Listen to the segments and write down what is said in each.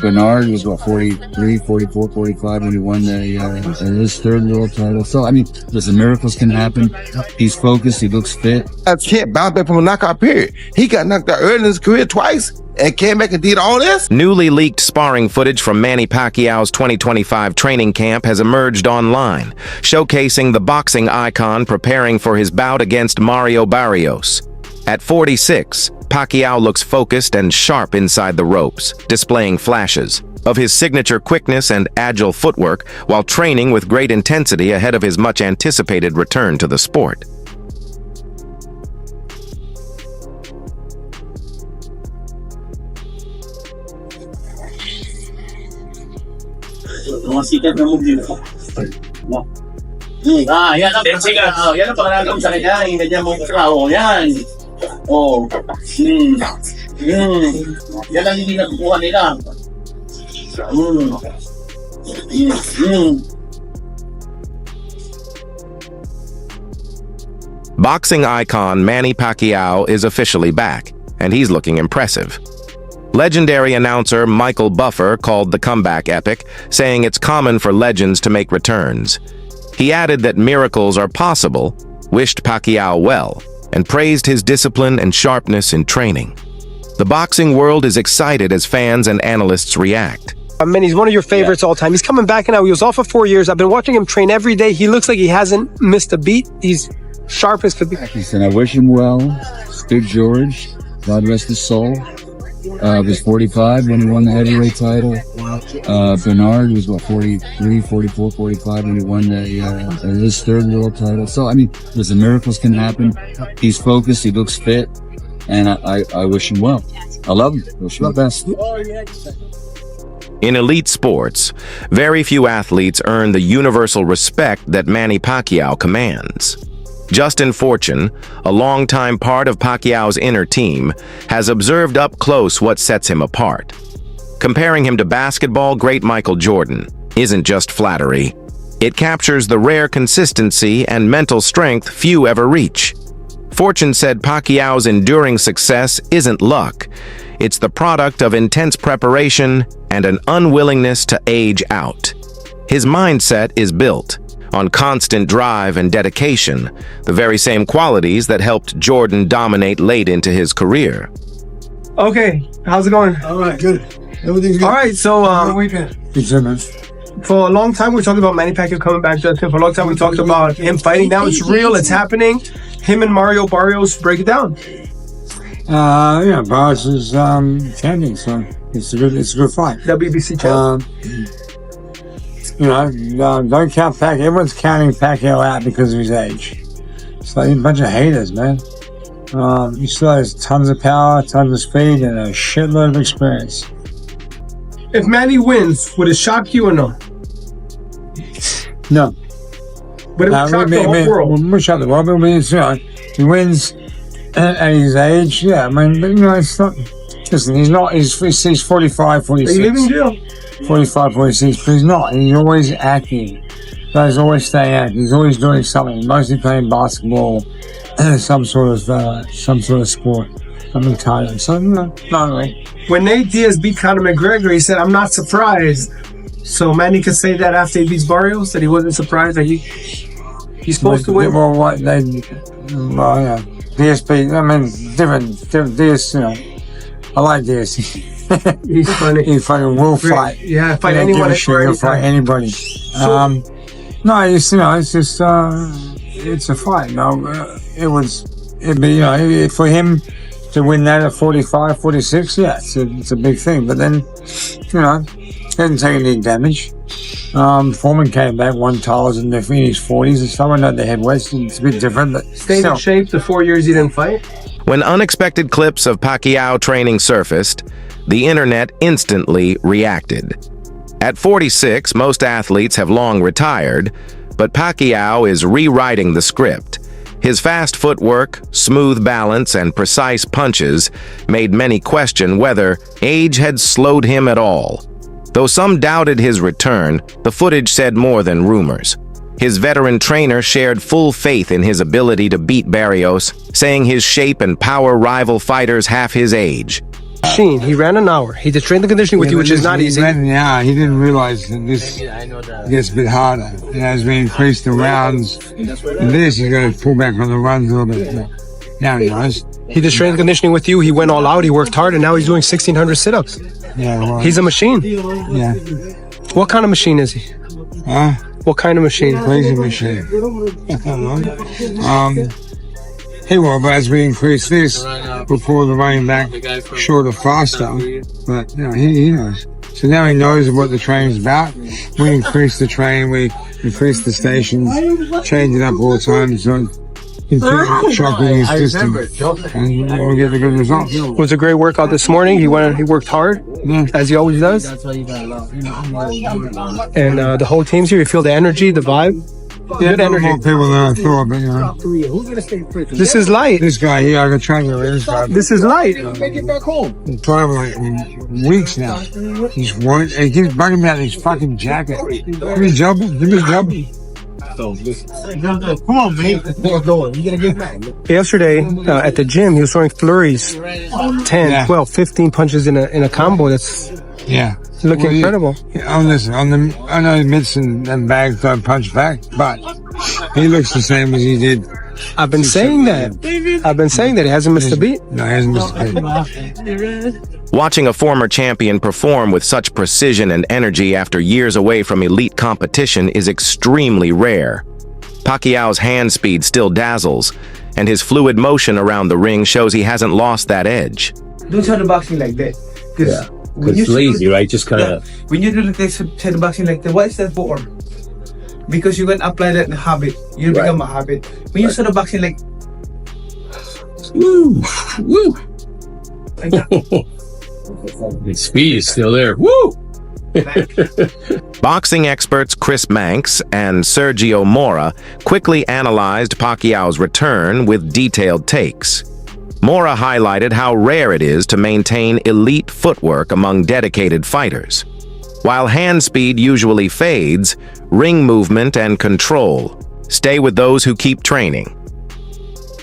Bernard was what, 43, 44, 45 when he won his third world title. So I mean, listen, miracles can happen. He's focused. He looks fit. I can't bounce back from a knockout period. He got knocked out early in his career twice and came back and did all this. Newly leaked sparring footage from Manny Pacquiao's 2025 training camp has emerged online, showcasing the boxing icon preparing for his bout against Mario Barrios. At 46, Pacquiao looks focused and sharp inside the ropes, displaying flashes of his signature quickness and agile footwork while training with great intensity ahead of his much-anticipated return to the sport. Yan ang pangalan sa kanya, yung ganyan mong trabaho, yan. Yan ang hindi nakukuha nila. Boxing icon Manny Pacquiao is officially back, and he's looking impressive. Legendary announcer Michael Buffer called the comeback epic, saying it's common for legends to make returns. He added that miracles are possible, wished Pacquiao well, and praised his discipline and sharpness in training. The boxing world is excited as fans and analysts react. Manny's one of your favorites all time. He's coming back now. He was off for 4 years. I've been watching him train every day. He looks like he hasn't missed a beat. He's sharp as could be. And I wish him well. Big George, God rest his soul. Was 45 when he won the heavyweight title. Bernard was what, 43, 44, 45 when he won his third world title. So I mean, listen, miracles can happen. He's focused. He looks fit, and I wish him well. I love him. Wish him the best. In elite sports, very few athletes earn the universal respect that Manny Pacquiao commands. Justin Fortune, a longtime part of Pacquiao's inner team, has observed up close what sets him apart. Comparing him to basketball great Michael Jordan isn't just flattery. It captures the rare consistency and mental strength few ever reach. Fortune said Pacquiao's enduring success isn't luck. It's the product of intense preparation and an unwillingness to age out. His mindset is built on constant drive and dedication, the very same qualities that helped Jordan dominate late into his career. Okay, how's it going? All right, good. Everything's good. All right, so Weekend. Good, man. for a long time we talked about Manny Pacquiao coming back, Justin. For a long time we talked about him fighting. Now it's real, it's happening. Him and Mario Barrios, break it down. Yeah, Barrios is champion, so it's a good fight. WBC champ. Don't count Pacquiao. Everyone's counting Pacquiao out because of his age. It's like a bunch of haters, man. He still has tons of power, tons of speed, and a shitload of experience. If Manny wins, would it shock you or no? No. But it would shock the whole world. We'll shock the world, but he wins at his age, yeah. I mean, but it's not. Listen, he's 45, 46. He live in jail. 45, 46, but he's not. He's always acting. So he's always staying active. He's always doing something. Mostly playing basketball, some sort of sport. Something tired. So not really. When Nate Diaz beat Conor McGregor, he said, "I'm not surprised." So Manny could say that after he beats Barrios, that he wasn't surprised that he's supposed to win. Well, yeah. DSP. I mean, different Diaz. I like Diaz. He's funny. He fucking will fight. Yeah, fight anyone. He'll fight anybody. So, no, it's just it's a fight. It'd be for him to win that at 45, 46. Yeah, it's a big thing. But then he hasn't taken any damage. Foreman came back, won titles in his 40s and stuff. I know the heavyweights, it's a bit different, but stayed in shape the 4 years he didn't fight. When unexpected clips of Pacquiao training surfaced, the internet instantly reacted. At 46, most athletes have long retired, but Pacquiao is rewriting the script. His fast footwork, smooth balance, and precise punches made many question whether age had slowed him at all. Though some doubted his return, the footage said more than rumors. His veteran trainer shared full faith in his ability to beat Barrios, saying his shape and power rival fighters half his age. machine. He ran an hour. He did strength and conditioning with you, which is not easy. Yeah, he didn't realize that this gets a bit harder. And as we increase the rounds, he's going to pull back on the runs a little bit. Now he knows. He did strength and conditioning with you. He went all out. He worked hard, and now he's doing 1,600 sit-ups. Yeah, well, He's a machine. yeah. What kind of machine is he? Huh? What kind of machine? Crazy machine. Hey, well, but as we increase this, we'll pull the running back shorter, faster. But, you know, he knows. So now he knows what the train's about. We increase the train, we increase the stations, change it up all the time. So continue shocking his system, and we'll get a good result. It was a great workout this morning. He worked hard, as he always does. And the whole team's here. You feel the energy, the vibe. Yeah, Good energy. more people than I thought, but you know. This is light. This guy here, I got trained with this guy. This is light. Been trying like weeks now. He's worried, and he keeps bugging me out his fucking jacket. Give me a job. Give me a job. Come on, mate. Yesterday at the gym, he was throwing flurries, 10, 12, 15 punches in a combo. That's looking incredible. Listen, I know he mitts and bags don't punch back, but he looks the same as he did. I've been saying that. He hasn't missed a beat. No, he hasn't missed a beat. Watching a former champion perform with such precision and energy after years away from elite competition is extremely rare. Pacquiao's hand speed still dazzles, and his fluid motion around the ring shows he hasn't lost that edge. Don't shadow boxing like that. Yeah, it's lazy, right? Just kind of. When you do the shadow boxing like that, what is that for? Because you can apply that habit. You become a habit. When you shadow boxing like. Woo! Woo! Like that. The speed is still there. Woo! Boxing experts Chris Mannix and Sergio Mora quickly analyzed Pacquiao's return with detailed takes. Mora highlighted how rare it is to maintain elite footwork among dedicated fighters. While hand speed usually fades, ring movement and control stay with those who keep training.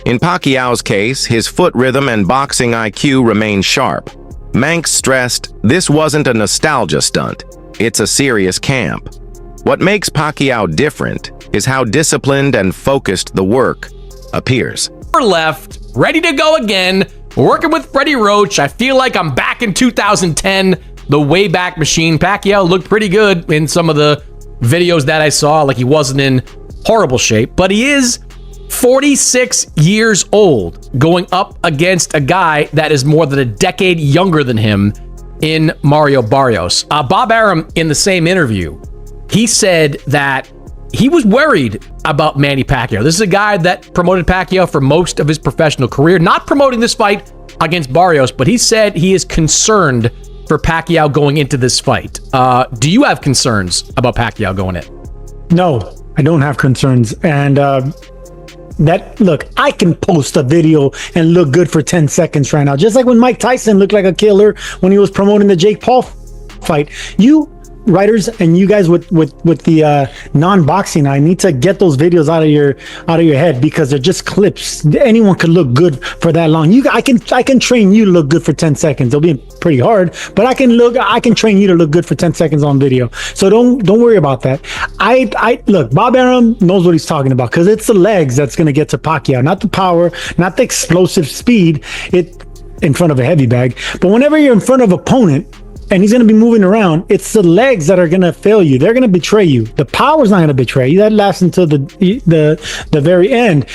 In Pacquiao's case, his foot rhythm and boxing IQ remain sharp. Mannix stressed, this wasn't a nostalgia stunt, it's a serious camp. What makes Pacquiao different is how disciplined and focused the work appears. Left, ready to go again, working with Freddie Roach. I feel like I'm back in 2010, the Wayback Machine. Pacquiao looked pretty good in some of the videos that I saw, like he wasn't in horrible shape, but he is 46 years old, going up against a guy that is more than a decade younger than him in Mario Barrios. Bob Arum, in the same interview, he said that he was worried about Manny Pacquiao. This is a guy that promoted Pacquiao for most of his professional career, not promoting this fight against Barrios, but he said he is concerned for Pacquiao going into this fight. Do you have concerns about Pacquiao going in? No, I don't have concerns. And look, I can post a video and look good for 10 seconds right now. Just like when Mike Tyson looked like a killer when he was promoting the Jake Paul fight. You writers and you guys with the non-boxing, I need to get those videos out of your head, because they're just clips. Anyone could look good for that long. I can train you to look good for 10 seconds. It'll be pretty hard, but I can train you to look good for 10 seconds on video. So don't worry about that. I look, Bob Arum knows what he's talking about, because it's the legs that's going to get to Pacquiao, not the power, not the explosive speed in front of a heavy bag. But whenever you're in front of an opponent and he's going to be moving around, it's the legs that are going to fail you. They're going to betray you. The power's not going to betray you. That lasts until the very end.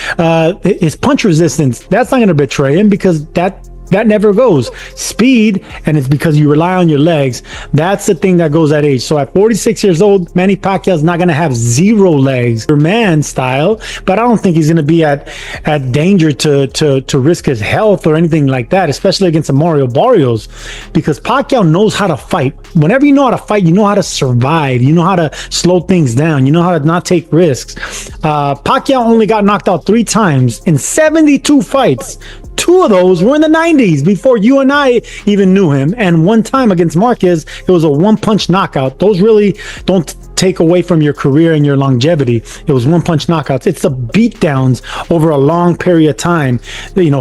His punch resistance, that's not going to betray him, because that never goes. Speed, and it's because you rely on your legs. That's the thing that goes at age. So at 46 years old, Manny Pacquiao is not going to have zero legs, man style, but I don't think he's going to be at danger to risk his health or anything like that, especially against a Mario Barrios, because Pacquiao knows how to fight. Whenever you know how to fight, you know how to survive. You know how to slow things down. You know how to not take risks. Pacquiao only got knocked out 3 times in 72 fights. 2 of those were in the 90s, before you and I even knew him. And one time against Marquez, it was a 1-punch knockout. Those really don't take away from your career and your longevity. It was one punch knockouts. It's the beatdowns over a long period of time,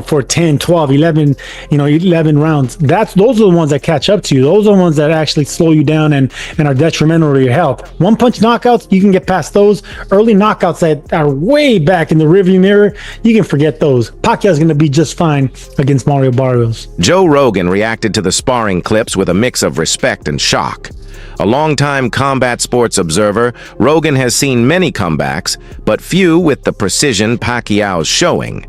for 10, 12, 11, 11 rounds. Those are the ones that catch up to you. Those are the ones that actually slow you down and are detrimental to your health. One punch knockouts, you can get past those. Early knockouts that are way back in the rearview mirror, you can forget those. Pacquiao's going to be just fine against Mario Barrios. Joe Rogan reacted to the sparring clips with a mix of respect and shock. A longtime combat sports observer, Rogan has seen many comebacks, but few with the precision Pacquiao's showing.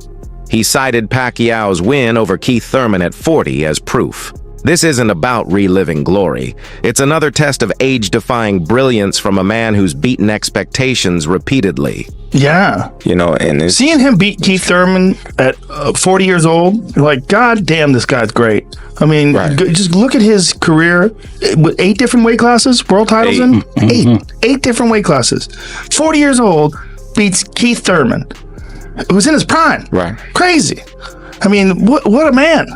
He cited Pacquiao's win over Keith Thurman at 40 as proof. This isn't about reliving glory. It's another test of age-defying brilliance from a man who's beaten expectations repeatedly. Yeah. And seeing him beat Keith Thurman at 40 years old, like, God damn, this guy's great. I mean, just look at his career with 8 different weight classes, world titles in 8 different weight classes. 40 years old, beats Keith Thurman, who's in his prime. Right. Crazy. I mean, what a man.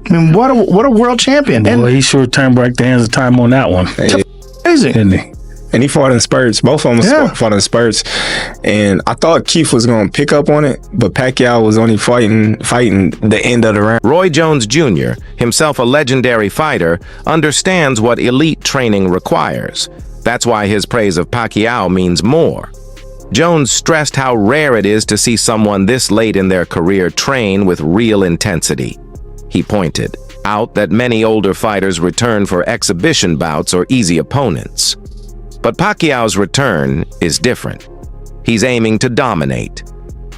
I mean, what a world champion. Well, he sure turned back the hands of time on that one. Crazy. Didn't he? And he fought in spurts. Both of them fought in spurts. And I thought Keith was going to pick up on it, but Pacquiao was only fighting the end of the round. Roy Jones Jr., himself a legendary fighter, understands what elite training requires. That's why his praise of Pacquiao means more. Jones stressed how rare it is to see someone this late in their career train with real intensity. He pointed out that many older fighters return for exhibition bouts or easy opponents. But Pacquiao's return is different. He's aiming to dominate.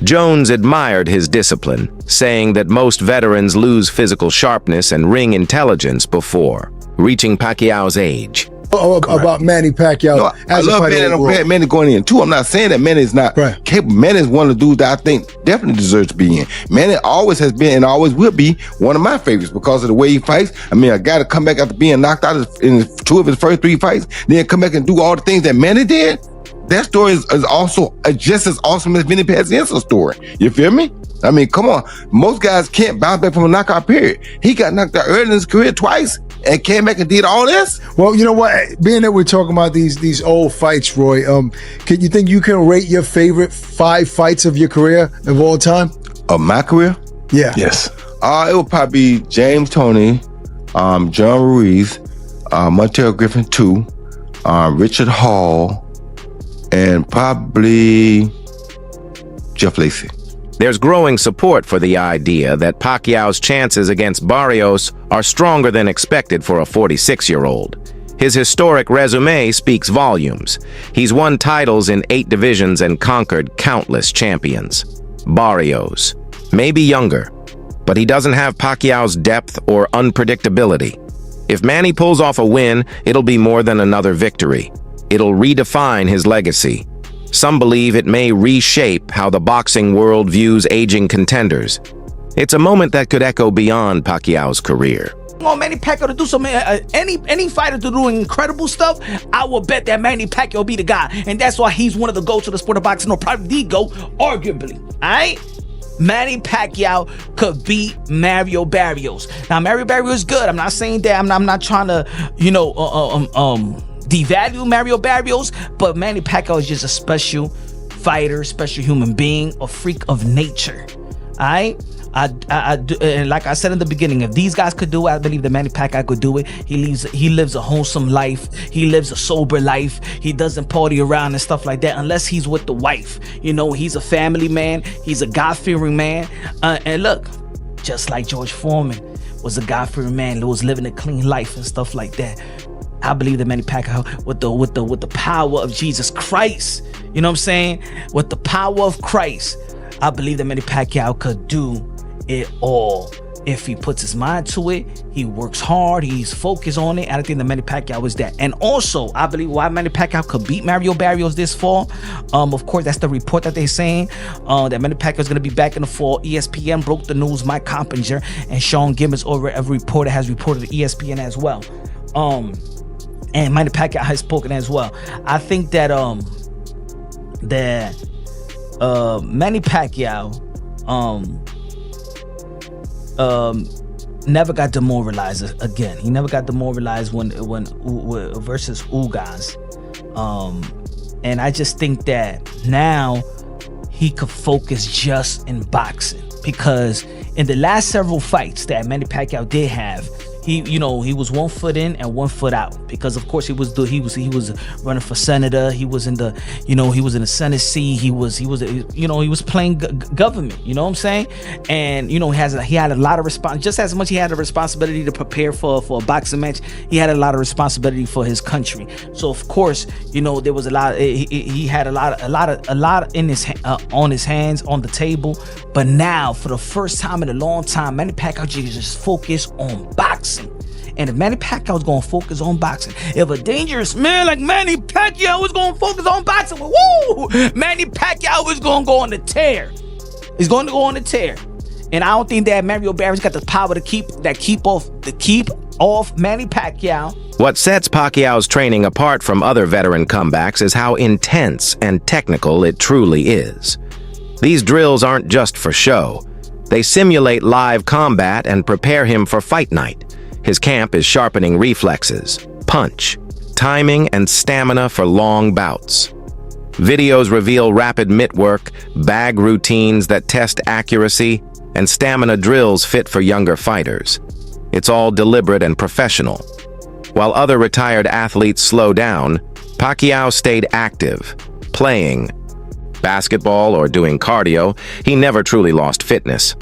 Jones admired his discipline, saying that most veterans lose physical sharpness and ring intelligence before reaching Pacquiao's age. About Manny Pacquiao. No, I love Manny going in too. I'm not saying that Manny is not capable. Manny is one of the dudes that I think definitely deserves to be in. Manny always has been and always will be one of my favorites because of the way he fights. I mean, a guy to come back after being knocked out in 2 of his first 3 fights, then come back and do all the things that Manny did. That story is also just as awesome as Manny Pacquiao's story. You feel me? I mean, come on. Most guys can't bounce back from a knockout period. He got knocked out early in his career twice and came back and did all this. Well, you know what? Being that we're talking about these old fights, Roy, can you think you can rate your favorite 5 fights of your career of all time? Of my career? Yeah. Yes. It would probably be James Toney, John Ruiz, Montel Griffin 2, Richard Hall, and probably Jeff Lacey. There's growing support for the idea that Pacquiao's chances against Barrios are stronger than expected for a 46-year-old. His historic resume speaks volumes. He's won titles in 8 divisions and conquered countless champions. Barrios, maybe younger, but he doesn't have Pacquiao's depth or unpredictability. If Manny pulls off a win, it'll be more than another victory. It'll redefine his legacy. Some believe it may reshape how the boxing world views aging contenders. It's a moment that could echo beyond Pacquiao's career. Want Manny Pacquiao to do some any fighter to do incredible stuff, I will bet that Manny Pacquiao will be the guy, and that's why he's one of the GOATs of the sport of boxing, or probably the GOAT, arguably. All right, Manny Pacquiao could beat Mario Barrios. Now Mario Barrios is good. I'm not saying that. I'm not trying to devalue Mario Barrios, but Manny Pacquiao is just a special fighter, special human being, a freak of nature. All right. I do, and like I said in the beginning, if these guys could do it, I believe that Manny Pacquiao could do it. He lives a wholesome life. He lives a sober life. He doesn't party around and stuff like that unless he's with the wife. He's a family man. He's a God-fearing man. And look, just like George Foreman was a God-fearing man who was living a clean life and stuff like that. I believe that Manny Pacquiao, with the power of Jesus Christ, you know what I'm saying? With the power of Christ, I believe that Manny Pacquiao could do it all. If he puts his mind to it, he works hard, he's focused on it, and I think that Manny Pacquiao is that. And also, I believe why Manny Pacquiao could beat Mario Barrios this fall. Of course, that's the report that they're saying, that Manny Pacquiao is going to be back in the fall. ESPN broke the news. Mike Coppinger and Sean Gibbons, over every reporter has reported to ESPN as well. And Manny Pacquiao has spoken as well. I think that Manny Pacquiao never got demoralized again. He never got demoralized when versus Ugas. And I just think that now he could focus just in boxing, because in the last several fights that Manny Pacquiao did have, he was 1 foot in and 1 foot out, because of course he was running for senator. He was in the Senate seat. He was playing government. You know what I'm saying? And he had a lot of just as much he had a responsibility to prepare for a boxing match. He had a lot of responsibility for his country. So of course, there was a lot. He had a lot in his on his hands, on the table. But now, for the first time in a long time, Manny Pacquiao just focused on boxing. And if Manny Pacquiao is going to focus on boxing, if a dangerous man like Manny Pacquiao is going to focus on boxing, woo! Manny Pacquiao is going to go on the tear. He's going to go on the tear. And I don't think that Mario Barrios got the power to keep off Manny Pacquiao. What sets Pacquiao's training apart from other veteran comebacks is how intense and technical it truly is. These drills aren't just for show. They simulate live combat and prepare him for fight night. His camp is sharpening reflexes, punch, timing, and stamina for long bouts. Videos reveal rapid mitt work, bag routines that test accuracy, and stamina drills fit for younger fighters. It's all deliberate and professional. While other retired athletes slow down, Pacquiao stayed active, playing basketball or doing cardio. He never truly lost fitness.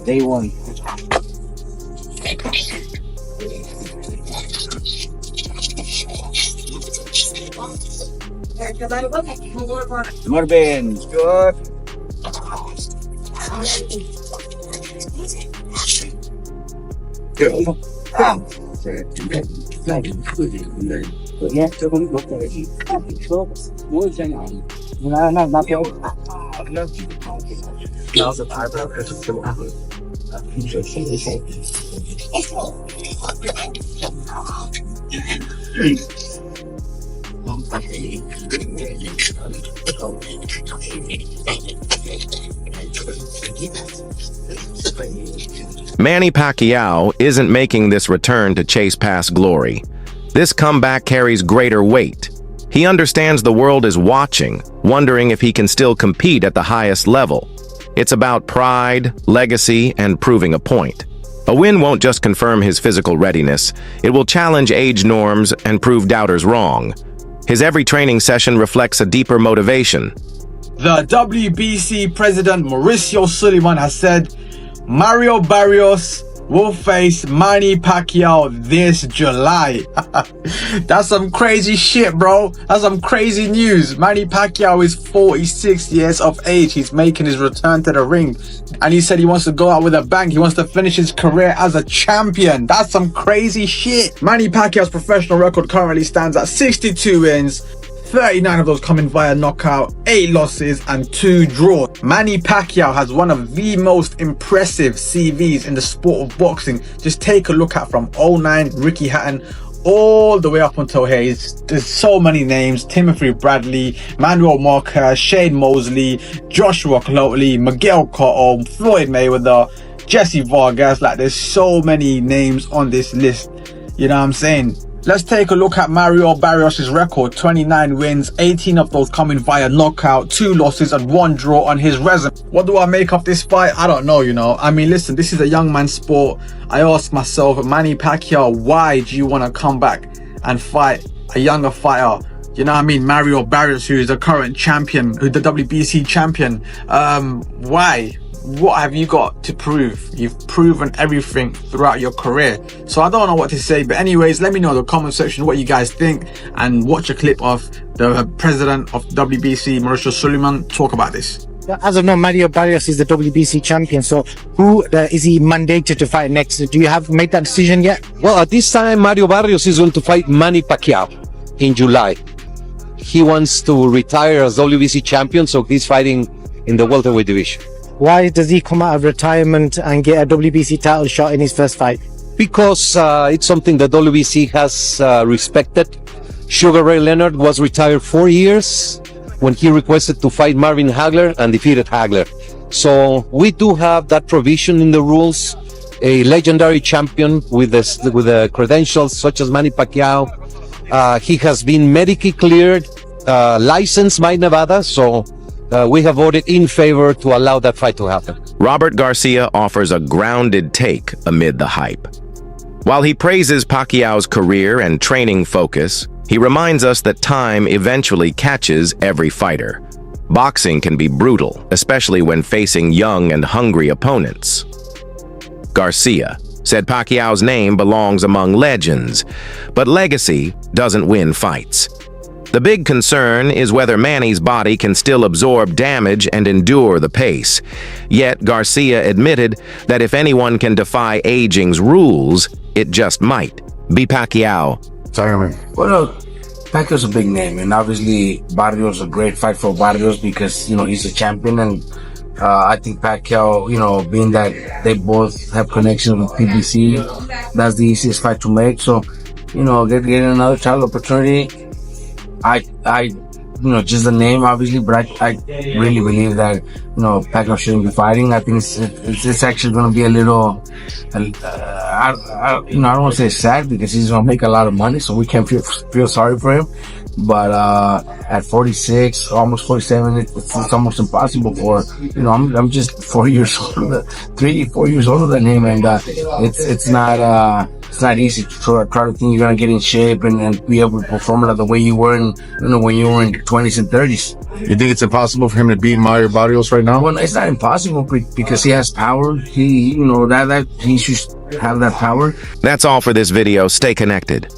Day one. Marvin, good. Manny Pacquiao isn't making this return to chase past glory. This comeback carries greater weight. He understands the world is watching, wondering if he can still compete at the highest level. It's about pride, legacy, and proving a point. A win won't just confirm his physical readiness, it will challenge age norms and prove doubters wrong. His every training session reflects a deeper motivation. The WBC president Mauricio Suleiman has said Mario Barrios will face Manny Pacquiao this July. That's some crazy shit, bro. That's some crazy news. Manny Pacquiao is 46 years of age. He's making his return to the ring. And he said he wants to go out with a bang. He wants to finish his career as a champion. That's some crazy shit. Manny Pacquiao's professional record currently stands at 62 wins. 39 of those coming via knockout, 8 losses and 2 draws. Manny Pacquiao has one of the most impressive CVs in the sport of boxing. Just take a look at from 09, Ricky Hatton, all the way up until here. There's so many names: Timothy Bradley, Manuel Marquez, Shane Mosley, Joshua Cloteley, Miguel Cotto, Floyd Mayweather, Jesse Vargas. Like, there's so many names on this list. You know what I'm saying? Let's take a look at Mario Barrios' record. 29 wins, 18 of those coming via knockout, 2 losses and 1 draw on his resume. What do I make of this fight? I don't know, you know. I mean, listen, this is a young man's sport. I ask myself, Manny Pacquiao, why do you want to come back and fight a younger fighter? You know what I mean? Mario Barrios, who is the current champion, who's the WBC champion. Why? What have you got to prove? You've proven everything throughout your career. So I don't know what to say, but anyways, let me know in the comment section what you guys think, and watch a clip of the president of WBC, Mauricio Suleiman, talk about this. As of now, Mario Barrios is the WBC champion. So who is he mandated to fight next? Do you have made that decision yet? Well, at this time, Mario Barrios is going to fight Manny Pacquiao in July. He wants to retire as WBC champion, so he's fighting in the welterweight division. Why does he come out of retirement and get a WBC title shot in his first fight? Because it's something that WBC has respected. Sugar Ray Leonard was retired 4 years when he requested to fight Marvin Hagler and defeated Hagler. So we do have that provision in the rules. A legendary champion with the credentials such as Manny Pacquiao. He has been medically cleared, licensed by Nevada, so we have voted in favor to allow that fight to happen. Robert Garcia offers a grounded take amid the hype. While he praises Pacquiao's career and training focus, he reminds us that time eventually catches every fighter. Boxing can be brutal, especially when facing young and hungry opponents. Garcia said Pacquiao's name belongs among legends, but legacy doesn't win fights. The big concern is whether Manny's body can still absorb damage and endure the pace. Yet Garcia admitted that if anyone can defy aging's rules, it just might be Pacquiao. Well, Pacquiao's a big name, and obviously Barrios a great fight for Barrios because, you know, he's a champion, and I think Pacquiao, you know, being that they both have connections with PBC, that's the easiest fight to make. So, you know, getting another title opportunity, I you know, just the name obviously, but I really believe that, you know, Pacquiao shouldn't be fighting. I think it's actually going to be a little, I don't want to say sad because he's going to make a lot of money, so we can't feel sorry for him. But at 46, almost 47, it's almost impossible for, you know, I'm just 4 years older, 4 years older than him, and it's not easy to try to think you're gonna get in shape and be able to perform like the way you were in, you know, when you were in your 20s and 30s. You think it's impossible for him to beat Mario Barrios right now? Well, it's not impossible because he has power. He, you know, that he should have that power. That's all for this video. Stay connected.